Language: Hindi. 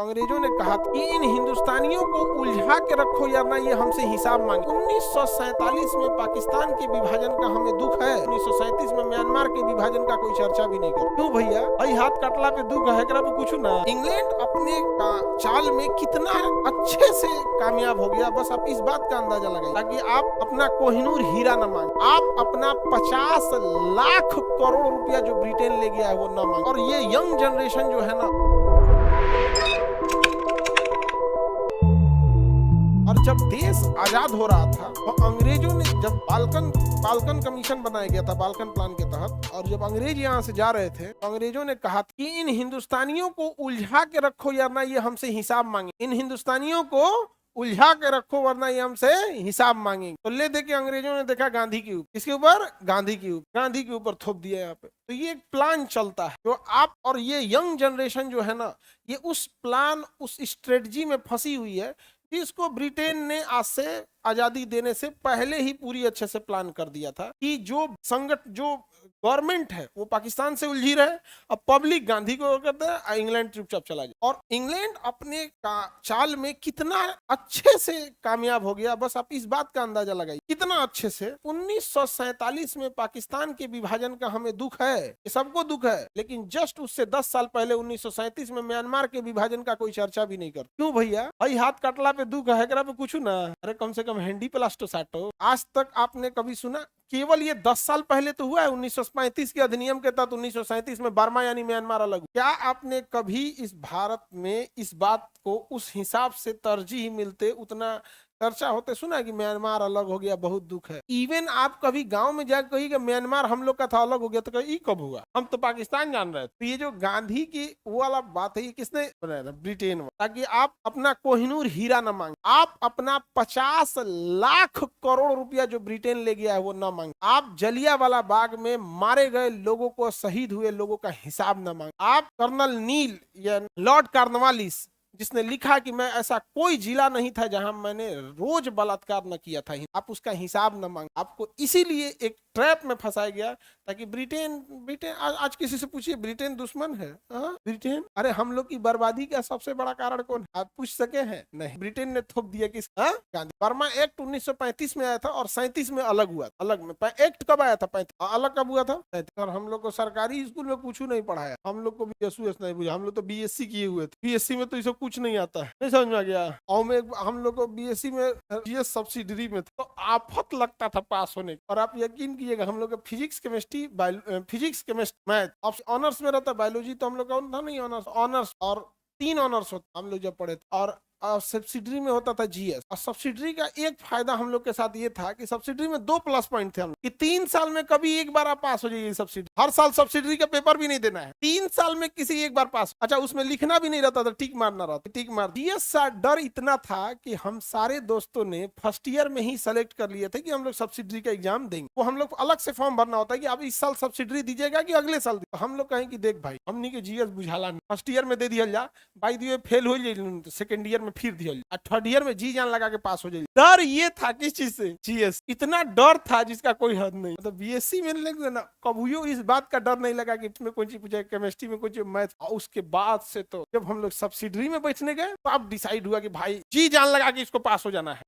अंग्रेजों ने कहा कि इन हिंदुस्तानियों को उलझा के रखो या ना ये हमसे हिसाब मांगे। 1947 में पाकिस्तान के विभाजन का हमें दुख है, 1937 में म्यांमार के विभाजन का कोई चर्चा भी नहीं कर। क्यों भैया, भाई हाथ कटला पे दुख है, पे कुछ ना। इंग्लैंड अपने चाल में कितना अच्छे से कामयाब हो गया, बस आप इस बात का अंदाजा लगाइए, ताकि आप अपना कोहिनूर हीरा न मांगे, आप अपना 50 लाख करोड़ रुपया जो ब्रिटेन ले गया है वो न मांगे। और ये यंग जनरेशन जो है ना, और जब देश आजाद हो रहा था तो अंग्रेजों ने, जब बाल्कन कमीशन बनाया गया था बाल्कन प्लान के तहत, और जब अंग्रेज यहाँ से जा रहे थे तो अंग्रेजों ने कहा कि इन हिंदुस्तानियों को उलझा के रखो या ना ये हमसे हिसाब मांगे, इन हिंदुस्तानियों को उलझा के रखो वरना ये हमसे हिसाब मांगेंगे। तो ले दे के अंग्रेजों ने देखा गांधी के ऊपर, किसके ऊपर? गांधी के ऊपर थोप दिया यहाँ पे। तो ये एक प्लान चलता है जो आप और ये यंग जनरेशन जो है ना, ये उस प्लान, उस स्ट्रेटजी में फंसी हुई है जिसको ब्रिटेन ने आज से आजादी देने से पहले ही पूरी अच्छे से प्लान कर दिया था कि जो गवर्नमेंट है वो पाकिस्तान से उलझी रहे, अब पब्लिक गांधी को करते हैं, इंग्लैंड चुपचाप चला जाए। और इंग्लैंड अपने चाल में कितना अच्छे से कामयाब हो गया, बस आप इस बात का अंदाजा लगाइए कितना अच्छे से। 1947 में पाकिस्तान के विभाजन का हमें दुख है, ये सबको दुख है, लेकिन जस्ट उससे 10 साल पहले 1937 में म्यांमार के विभाजन का कोई चर्चा भी नहीं कर। क्यों भैया, भाई हाथ कटला पे दुख है, पे कुछ ना। अरे कम से कम हैंडी प्लास्टो साटो। आज तक आपने कभी सुना? केवल ये 10 साल पहले तो हुआ है, 1935 के अधिनियम के तहत 1937 में बर्मा यानी म्यांमार अलग। क्या आपने कभी इस भारत में इस बात को उस हिसाब से तरजीह मिलते, उतना चर्चा होते सुना है कि म्यांमार अलग हो गया, बहुत दुख है? इवन आप कभी गांव में जाकर कही कि म्यांमार हम लोग का था अलग हो गया, तो कही कब हुआ, हम तो पाकिस्तान जान रहे थे। तो ये जो गांधी की वो वाला बात है, ये किसने बनाया था? ब्रिटेन। ताकि आप अपना कोहिनूर हीरा न मांगे, आप अपना 50 लाख करोड़ रुपया जो ब्रिटेन ले गया है वो न मांगे, आप जलियांवाला बाग में मारे गए लोगों को, शहीद हुए लोगों का हिसाब न मांगे, आप कर्नल नील या लॉर्ड कॉर्नवालिस जिसने लिखा कि मैं ऐसा कोई जिला नहीं था जहां मैंने रोज बलात्कार न किया था, आप उसका हिसाब न मांगे। आपको इसीलिए एक ट्रैप में फंसाया गया ताकि ब्रिटेन आज किसी से पूछिए ब्रिटेन दुश्मन है? ब्रिटेन, अरे हम लोग की बर्बादी का सबसे बड़ा कारण कौन? आप पूछ सके हैं? नहीं, ब्रिटेन ने थोप दिया किस? गांधी। बर्मा एक्ट 1935 में आया था और 37 में अलग हुआ। अलग में एक्ट कब आया था? 35। अलग कब हुआ था? 37। और हम लोग को सरकारी स्कूल में कुछ नहीं पढ़ाया, हम लोग को BSS नहीं बुझा, हम लोग तो BSc किए हुए थे। BSc में तो इसे कुछ नहीं आता है, नहीं समझ में आ गया। और में हम लोग को BSc में GS सब्सिडरी में तो आफत लगता था पास होने। और आप यकीन कीजिएगा, हम लोग फिजिक्स केमिस्ट्री मैथ ऑनर्स में रहता, बायोलॉजी तो हम लोग का था नहीं ऑनर्स और 3 ऑनर्स होता हम लोग जब पढ़े थे। और सब्सिडरी में होता था GS। और सब्सिडरी का एक फायदा हम लोग के साथ ये था कि सब्सिडरी में 2 प्लस पॉइंट थे हम कि 3 साल में कभी एक बार आप पास हो जाइए सब्सिडी। हर साल सब्सिडरी का पेपर भी नहीं देना है, 3 साल में किसी एक बार पास। अच्छा, उसमें लिखना भी नहीं रहता था, टिक मारना रहता, टिक मार। GS का डर इतना था कि हम सारे दोस्तों ने फर्स्ट ईयर में ही सेलेक्ट कर लिए थे कि हम लोग सब्सिडरी का एग्जाम देंगे। वो हम लोग अलग से फॉर्म भरना होता है कि आप इस साल सब्सिडरी दीजिएगा कि अगले साल। तो हम लोग कहें कि देख भाई, हमनी के GS बुझाला फर्स्ट ईयर में दे दिया जा, बाई दी फेल हो जाए, सेकेंड ईयर में फिर दिया, थर्ड ईयर में जी जान लगा के पास हो जाए। डर ये था किस चीज से? GS। इतना डर था जिसका कोई हद नहीं। मतलब BSc में ना कभी इस बात का डर नहीं लगा कि इसमें कोई चीज पूछे, केमिस्ट्री में कोई मैथ। उसके बाद से तो जब हम लोग सब्सिडरी में बैठने गए तो अब डिसाइड हुआ कि भाई जी जान लगा कि इसको पास हो जाना है।